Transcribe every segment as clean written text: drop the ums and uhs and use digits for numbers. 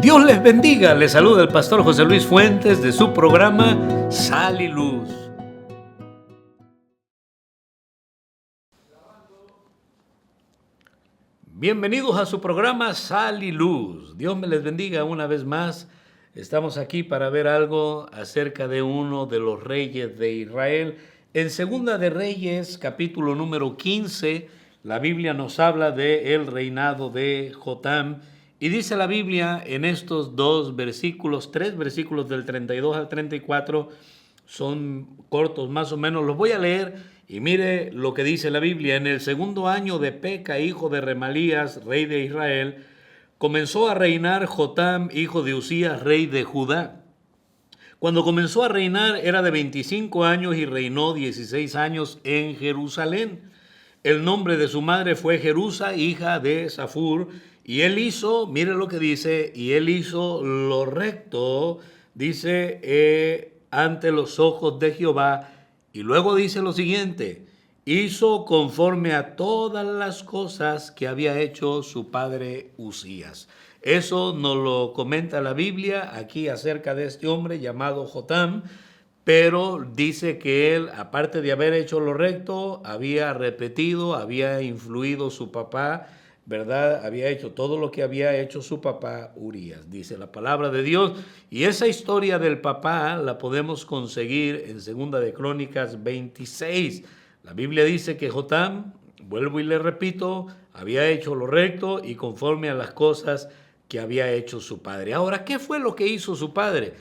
Dios les bendiga, les saluda el pastor José Luis Fuentes de su programa Sal y Luz. Bienvenidos a su programa Sal y Luz. Dios me les bendiga una vez más. Estamos aquí para ver algo acerca de uno de los reyes de Israel. En Segunda de Reyes, capítulo número 15, la Biblia nos habla del reinado de Jotam. Y dice la Biblia en estos tres versículos del 32 al 34, son cortos más o menos, los voy a leer y mire lo que dice la Biblia. En el segundo año de Peca, hijo de Remalías, rey de Israel, comenzó a reinar Jotam, hijo de Usías, rey de Judá. Cuando comenzó a reinar era de 25 años y reinó 16 años en Jerusalén. El nombre de su madre fue Jerusa, hija de Safur, y él hizo, mire lo que dice, y él hizo lo recto, dice, ante los ojos de Jehová. Y luego dice lo siguiente: hizo conforme a todas las cosas que había hecho su padre Usías. Eso nos lo comenta la Biblia aquí acerca de este hombre llamado Jotam, pero dice que él, aparte de haber hecho lo recto, había repetido, había influido su papá, ¿verdad? Había hecho todo lo que había hecho su papá Urías, dice la palabra de Dios. Y esa historia del papá la podemos conseguir en Segunda de Crónicas 26. La Biblia dice que Jotam, vuelvo y le repito, había hecho lo recto y conforme a las cosas que había hecho su padre. Ahora, ¿qué fue lo que hizo su padre?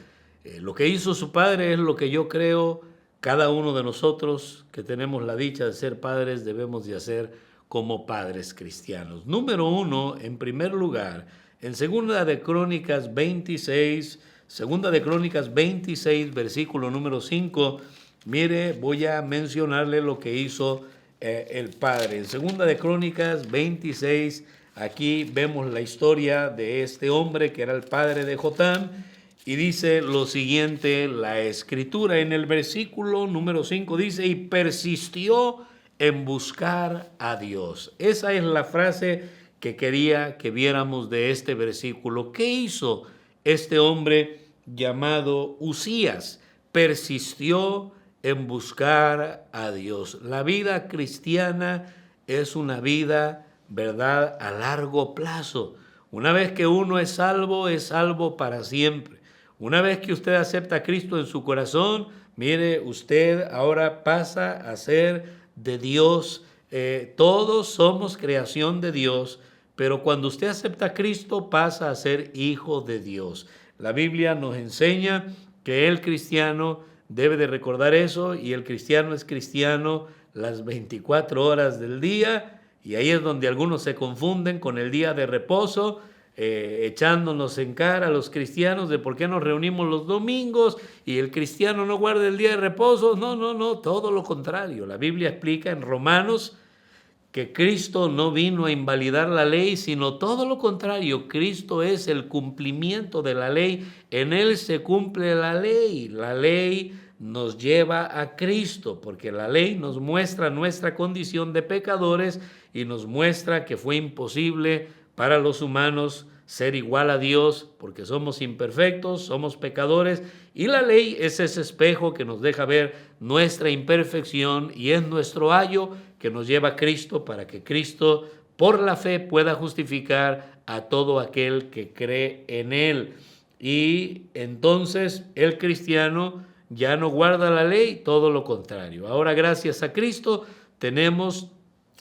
Lo que hizo su padre es lo que yo creo cada uno de nosotros que tenemos la dicha de ser padres debemos de hacer como padres cristianos. Número uno, en primer lugar, en Segunda de Crónicas 26, versículo número 5, mire, voy a mencionarle lo que hizo el padre. En Segunda de Crónicas 26, aquí vemos la historia de este hombre que era el padre de Jotam. Y dice lo siguiente, la escritura en el versículo número 5 dice, y persistió en buscar a Dios. Esa es la frase que quería que viéramos de este versículo. ¿Qué hizo este hombre llamado Usías? Persistió en buscar a Dios. La vida cristiana es una vida, ¿verdad?, a largo plazo. Una vez que uno es salvo para siempre. Una vez que usted acepta a Cristo en su corazón, mire, usted ahora pasa a ser de Dios. Todos somos creación de Dios, pero cuando usted acepta a Cristo pasa a ser hijo de Dios. La Biblia nos enseña que el cristiano debe de recordar eso, y el cristiano es cristiano las 24 horas del día, y ahí es donde algunos se confunden con el día de reposo, echándonos en cara a los cristianos de por qué nos reunimos los domingos y el cristiano no guarda el día de reposo. No, todo lo contrario. La Biblia explica en Romanos que Cristo no vino a invalidar la ley, sino todo lo contrario. Cristo es el cumplimiento de la ley. En Él se cumple la ley. La ley nos lleva a Cristo, porque la ley nos muestra nuestra condición de pecadores y nos muestra que fue imposible para los humanos ser igual a Dios, porque somos imperfectos, somos pecadores, y la ley es ese espejo que nos deja ver nuestra imperfección y es nuestro ayo que nos lleva a Cristo para que Cristo por la fe pueda justificar a todo aquel que cree en Él. Y entonces el cristiano ya no guarda la ley, todo lo contrario. Ahora, gracias a Cristo, tenemos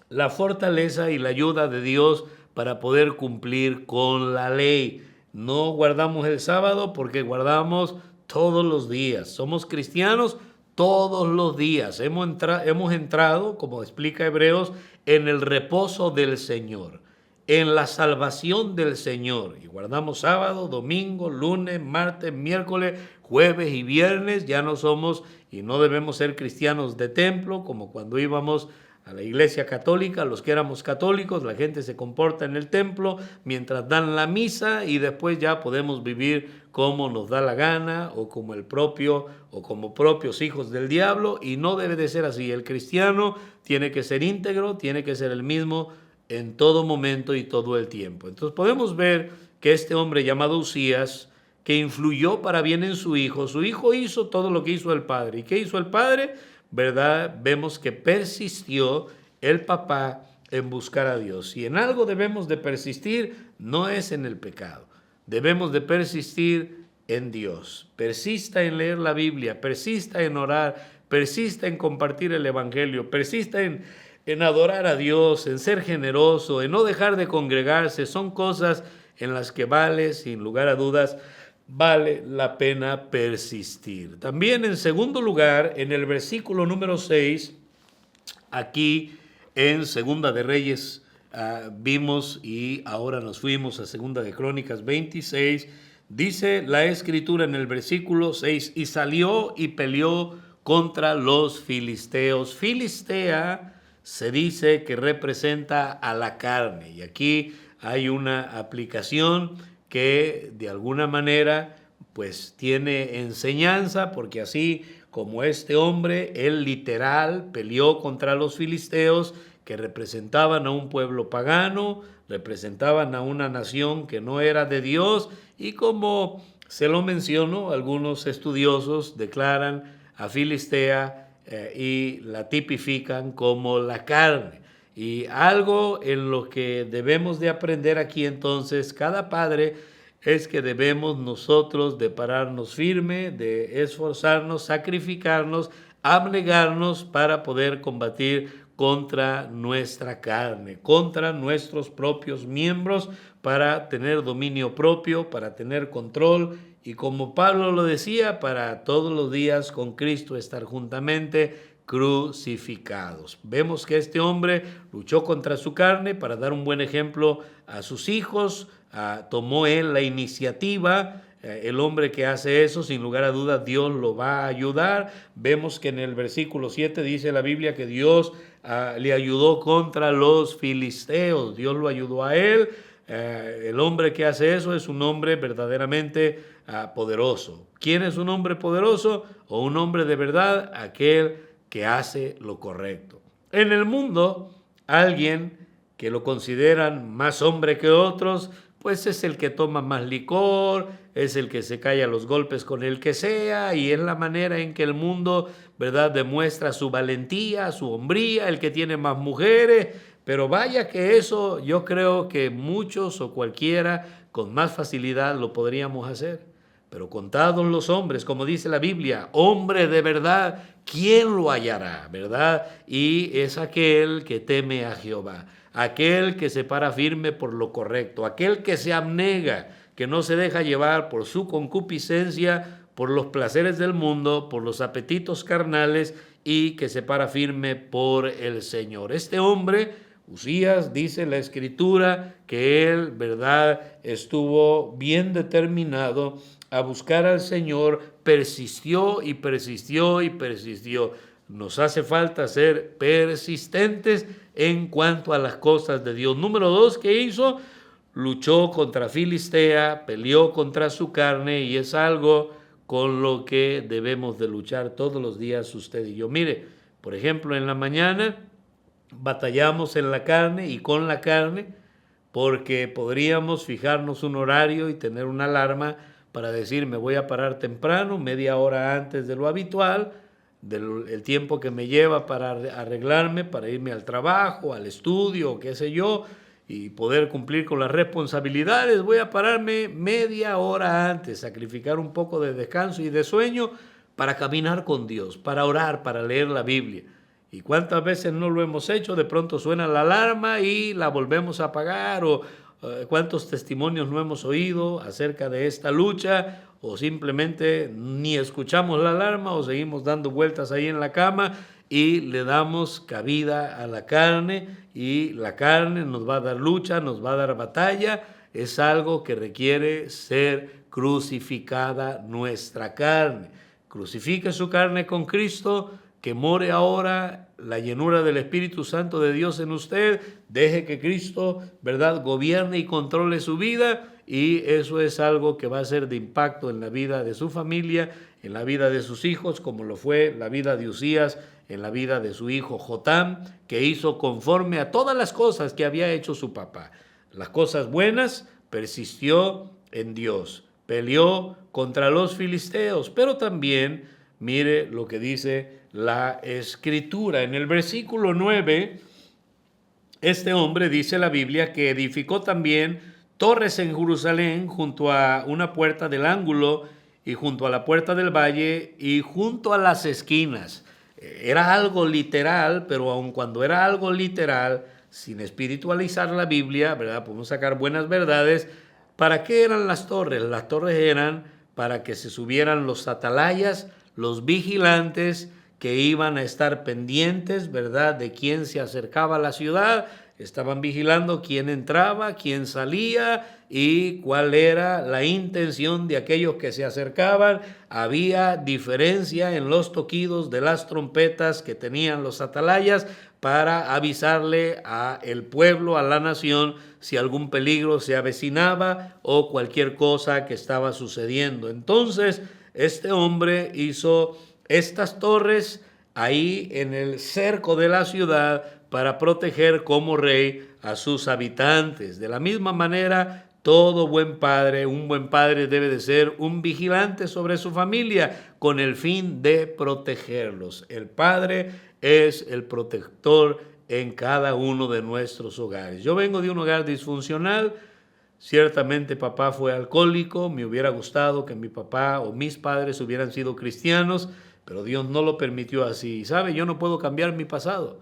la fortaleza y la ayuda de Dios para poder cumplir con la ley. No guardamos el sábado porque guardamos todos los días. Somos cristianos todos los días. Hemos entrado, como explica Hebreos, en el reposo del Señor, en la salvación del Señor. Y guardamos sábado, domingo, lunes, martes, miércoles, jueves y viernes. Ya no somos y no debemos ser cristianos de templo, como cuando íbamos a la iglesia católica. Los que éramos católicos, la gente se comporta en el templo mientras dan la misa y después ya podemos vivir como nos da la gana o como propios hijos del diablo, y no debe de ser así. El cristiano tiene que ser íntegro, tiene que ser el mismo en todo momento y todo el tiempo. Entonces podemos ver que este hombre llamado Uzías, que influyó para bien en su hijo hizo todo lo que hizo el padre. ¿Y qué hizo el padre? ¿Verdad? Vemos que persistió el papá en buscar a Dios. Si en algo debemos de persistir, no es en el pecado. Debemos de persistir en Dios. Persista en leer la Biblia, persista en orar, persista en compartir el Evangelio, persista en adorar a Dios, en ser generoso, en no dejar de congregarse. Son cosas en las que vale, sin lugar a dudas, vale la pena persistir. También en segundo lugar, en el versículo número 6, aquí en Segunda de Reyes vimos, y ahora nos fuimos a Segunda de Crónicas 26, dice la Escritura en el versículo 6, y salió y peleó contra los filisteos. Filistea se dice que representa a la carne, y aquí hay una aplicación que de alguna manera pues tiene enseñanza, porque así como este hombre, él literal peleó contra los filisteos, que representaban a un pueblo pagano, representaban a una nación que no era de Dios, y como se lo menciono, algunos estudiosos declaran a Filistea y la tipifican como la carne. Y algo en lo que debemos de aprender aquí entonces, cada padre, es que debemos nosotros de pararnos firme, de esforzarnos, sacrificarnos, abnegarnos para poder combatir contra nuestra carne, contra nuestros propios miembros, para tener dominio propio, para tener control, y como Pablo lo decía, para todos los días con Cristo estar juntamente crucificados. Vemos que este hombre luchó contra su carne para dar un buen ejemplo a sus hijos, tomó él la iniciativa. El hombre que hace eso, sin lugar a dudas, Dios lo va a ayudar. Vemos que en el versículo 7 dice la Biblia que Dios le ayudó contra los filisteos. Dios lo ayudó a él. El hombre que hace eso es un hombre verdaderamente poderoso. ¿Quién es un hombre poderoso o un hombre de verdad? Aquel que hace lo correcto. En el mundo, alguien que lo consideran más hombre que otros, pues es el que toma más licor, es el que se calla los golpes con el que sea, y es la manera en que el mundo, ¿verdad?, demuestra su valentía, su hombría, el que tiene más mujeres. Pero vaya que eso yo creo que muchos o cualquiera con más facilidad lo podríamos hacer. Pero contados los hombres, como dice la Biblia, hombre de verdad, ¿quién lo hallará? ¿Verdad? Y es aquel que teme a Jehová, aquel que se para firme por lo correcto, aquel que se abnega, que no se deja llevar por su concupiscencia, por los placeres del mundo, por los apetitos carnales, y que se para firme por el Señor. Este hombre, Uzías, dice la Escritura que él, ¿verdad?, estuvo bien determinado a buscar al Señor, persistió y persistió y persistió. Nos hace falta ser persistentes en cuanto a las cosas de Dios. Número 2, ¿qué hizo? Luchó contra Filistea, peleó contra su carne, y es algo con lo que debemos de luchar todos los días usted y yo. Mire, por ejemplo, en la mañana batallamos en la carne y con la carne, porque podríamos fijarnos un horario y tener una alarma para decir me voy a parar temprano, media hora antes de lo habitual, del tiempo que me lleva para arreglarme, para irme al trabajo, al estudio, qué sé yo, y poder cumplir con las responsabilidades. Voy a pararme media hora antes, sacrificar un poco de descanso y de sueño para caminar con Dios, para orar, para leer la Biblia. ¿Y cuántas veces no lo hemos hecho? De pronto suena la alarma y la volvemos a apagar, o cuántos testimonios no hemos oído acerca de esta lucha, o simplemente ni escuchamos la alarma o seguimos dando vueltas ahí en la cama y le damos cabida a la carne, y la carne nos va a dar lucha, nos va a dar batalla. Es algo que requiere ser crucificada nuestra carne. Crucifique su carne con Cristo, que more ahora la llenura del Espíritu Santo de Dios en usted. Deje que Cristo, ¿verdad?, gobierne y controle su vida, y eso es algo que va a ser de impacto en la vida de su familia, en la vida de sus hijos, como lo fue la vida de Uzías, en la vida de su hijo Jotam, que hizo conforme a todas las cosas que había hecho su papá. Las cosas buenas, persistió en Dios, peleó contra los filisteos, pero también mire lo que dice la Escritura. En el versículo 9, este hombre, dice la Biblia, que edificó también torres en Jerusalén junto a una puerta del ángulo y junto a la puerta del valle y junto a las esquinas. Era algo literal, pero aun cuando era algo literal, sin espiritualizar la Biblia, ¿verdad? Podemos sacar buenas verdades. ¿Para qué eran las torres? Las torres eran para que se subieran los atalayas, los vigilantes que iban a estar pendientes, ¿verdad?, de quién se acercaba a la ciudad. Estaban vigilando quién entraba, quién salía y cuál era la intención de aquellos que se acercaban. Había diferencia en los toquidos de las trompetas que tenían los atalayas para avisarle al pueblo, a la nación, si algún peligro se avecinaba o cualquier cosa que estaba sucediendo. Entonces, este hombre hizo estas torres ahí en el cerco de la ciudad para proteger como rey a sus habitantes. De la misma manera, todo buen padre, un buen padre debe de ser un vigilante sobre su familia con el fin de protegerlos. El padre es el protector en cada uno de nuestros hogares. Yo vengo de un hogar disfuncional. Ciertamente papá fue alcohólico. Me hubiera gustado que mi papá o mis padres hubieran sido cristianos, pero Dios no lo permitió así. ¿Sabe? Yo no puedo cambiar mi pasado,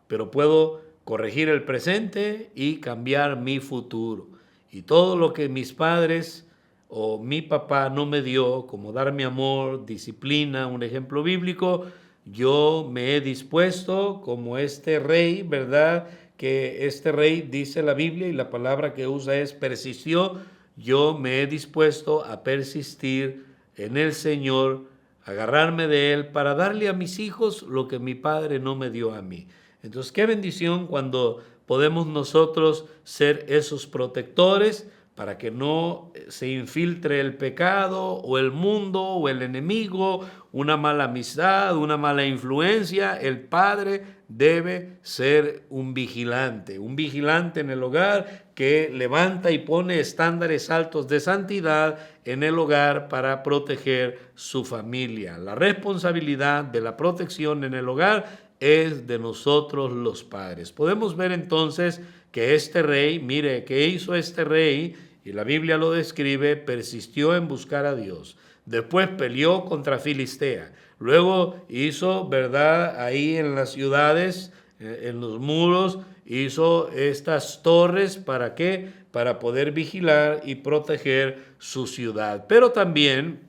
pero puedo corregir el presente y cambiar mi futuro. Y todo lo que mis padres o mi papá no me dio, como darme amor, disciplina, un ejemplo bíblico, yo me he dispuesto como este rey, ¿verdad? Que este rey, dice la Biblia, y la palabra que usa es persistió. Yo me he dispuesto a persistir en el Señor, agarrarme de Él para darle a mis hijos lo que mi padre no me dio a mí. Entonces, qué bendición cuando podemos nosotros ser esos protectores para que no se infiltre el pecado o el mundo o el enemigo, una mala amistad, una mala influencia. El padre debe ser un vigilante en el hogar que levanta y pone estándares altos de santidad en el hogar para proteger su familia. La responsabilidad de la protección en el hogar es de nosotros los padres. Podemos ver entonces que este rey, mire, ¿qué hizo este rey? Y la Biblia lo describe, persistió en buscar a Dios. Después peleó contra Filistea. Luego hizo, ¿verdad?, ahí en las ciudades, en los muros, hizo estas torres. ¿Para qué? Para poder vigilar y proteger su ciudad. Pero también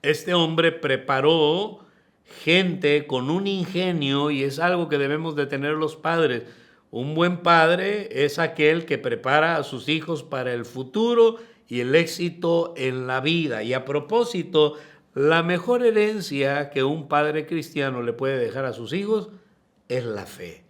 este hombre preparó gente con un ingenio, y es algo que debemos de tener los padres. Un buen padre es aquel que prepara a sus hijos para el futuro y el éxito en la vida. Y a propósito, la mejor herencia que un padre cristiano le puede dejar a sus hijos es la fe.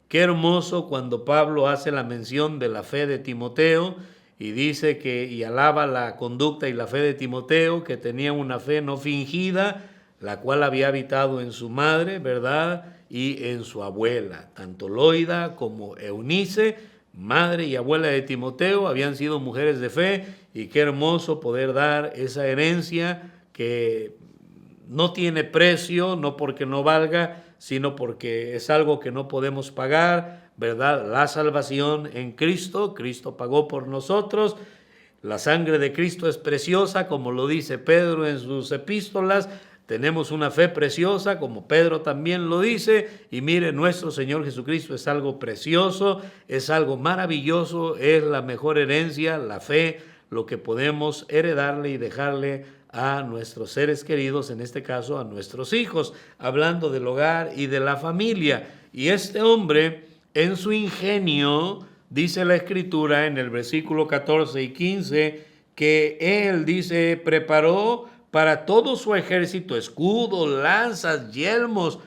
Qué hermoso cuando Pablo hace la mención de la fe de Timoteo y dice que, y alaba la conducta y la fe de Timoteo, que tenía una fe no fingida, la cual había habitado en su madre, ¿verdad?, y en su abuela. Tanto Loida como Eunice, madre y abuela de Timoteo, habían sido mujeres de fe, y qué hermoso poder dar esa herencia que no tiene precio, no porque no valga, sino porque es algo que no podemos pagar, ¿verdad? La salvación en Cristo. Cristo pagó por nosotros. La sangre de Cristo es preciosa, como lo dice Pedro en sus epístolas. Tenemos una fe preciosa, como Pedro también lo dice, y mire, nuestro Señor Jesucristo es algo precioso, es algo maravilloso, es la mejor herencia, la fe, lo que podemos heredarle y dejarle a nuestros seres queridos, en este caso a nuestros hijos, hablando del hogar y de la familia. Y este hombre, en su ingenio, dice la Escritura en el versículo 14 y 15, que él, dice, preparó para todo su ejército escudos, lanzas, yelmos,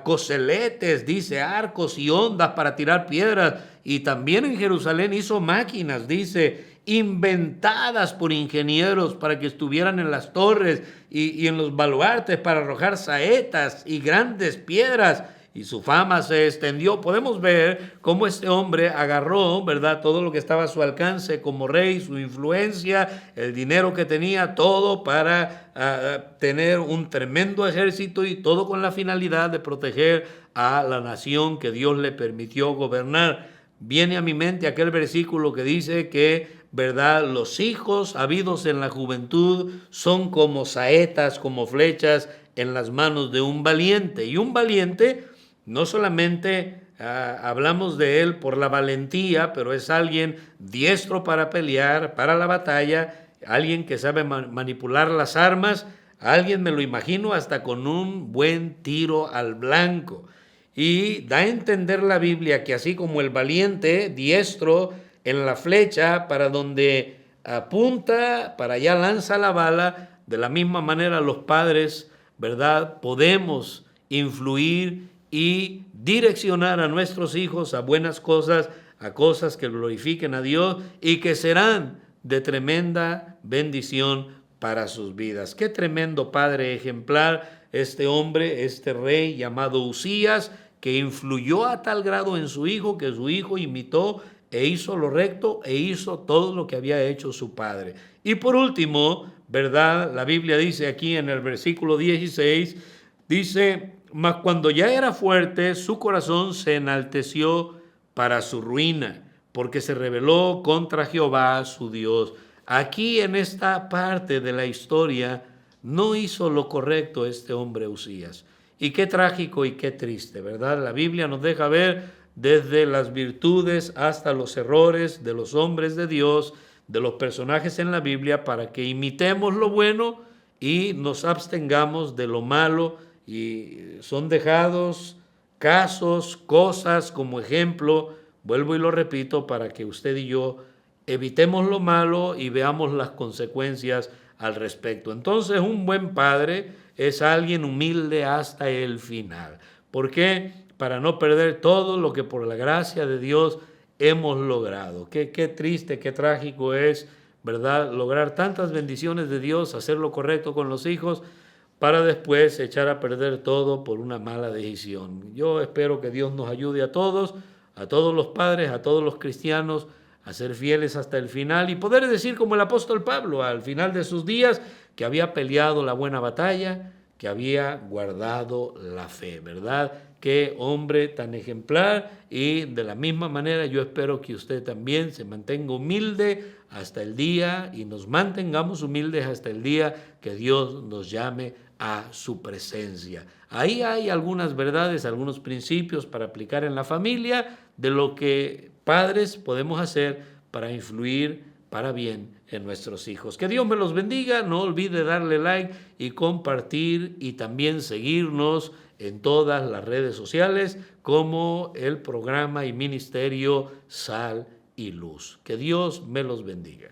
coseletes, dice, arcos y ondas para tirar piedras. Y también en Jerusalén hizo máquinas, dice, inventadas por ingenieros para que estuvieran en las torres y en los baluartes para arrojar saetas y grandes piedras. y su fama se extendió. Podemos ver cómo este hombre agarró, ¿verdad?, todo lo que estaba a su alcance como rey, su influencia, el dinero que tenía, todo para tener un tremendo ejército, y todo con la finalidad de proteger a la nación que Dios le permitió gobernar. Viene a mi mente aquel versículo que dice que, ¿verdad?, los hijos habidos en la juventud son como saetas, como flechas en las manos de un valiente. Y un valiente no solamente hablamos de él por la valentía, pero es alguien diestro para pelear, para la batalla, alguien que sabe manipular las armas, alguien, me lo imagino, hasta con un buen tiro al blanco. Y da a entender la Biblia que así como el valiente, diestro en la flecha, para donde apunta, para allá lanza la bala, de la misma manera los padres, ¿verdad?, podemos influir y direccionar a nuestros hijos a buenas cosas, a cosas que glorifiquen a Dios y que serán de tremenda bendición para sus vidas. Qué tremendo padre ejemplar este hombre, este rey llamado Usías, que influyó a tal grado en su hijo que su hijo imitó e hizo lo recto e hizo todo lo que había hecho su padre. Y por último, ¿verdad?, la Biblia dice aquí en el versículo 16, dice: mas cuando ya era fuerte, su corazón se enalteció para su ruina, porque se rebeló contra Jehová su Dios. Aquí en esta parte de la historia no hizo lo correcto este hombre Usías. Y qué trágico y qué triste, ¿verdad? La Biblia nos deja ver desde las virtudes hasta los errores de los hombres de Dios, de los personajes en la Biblia, para que imitemos lo bueno y nos abstengamos de lo malo. Y son dejados casos, cosas como ejemplo, vuelvo y lo repito, para que usted y yo evitemos lo malo y veamos las consecuencias al respecto. Entonces, un buen padre es alguien humilde hasta el final. ¿Por qué? Para no perder todo lo que por la gracia de Dios hemos logrado. Qué triste, qué trágico es, ¿verdad?, lograr tantas bendiciones de Dios, hacer lo correcto con los hijos, para después echar a perder todo por una mala decisión. Yo espero que Dios nos ayude a todos los padres, a todos los cristianos, a ser fieles hasta el final y poder decir como el apóstol Pablo al final de sus días, que había peleado la buena batalla, que había guardado la fe, ¿verdad? Qué hombre tan ejemplar. Y de la misma manera yo espero que usted también se mantenga humilde hasta el día, y nos mantengamos humildes hasta el día que Dios nos llame a su presencia. Ahí hay algunas verdades, algunos principios para aplicar en la familia, de lo que padres podemos hacer para influir para bien en nuestros hijos. Que Dios me los bendiga. No olvide darle like y compartir, y también seguirnos en todas las redes sociales como el programa y ministerio Sal y Luz. Que Dios me los bendiga.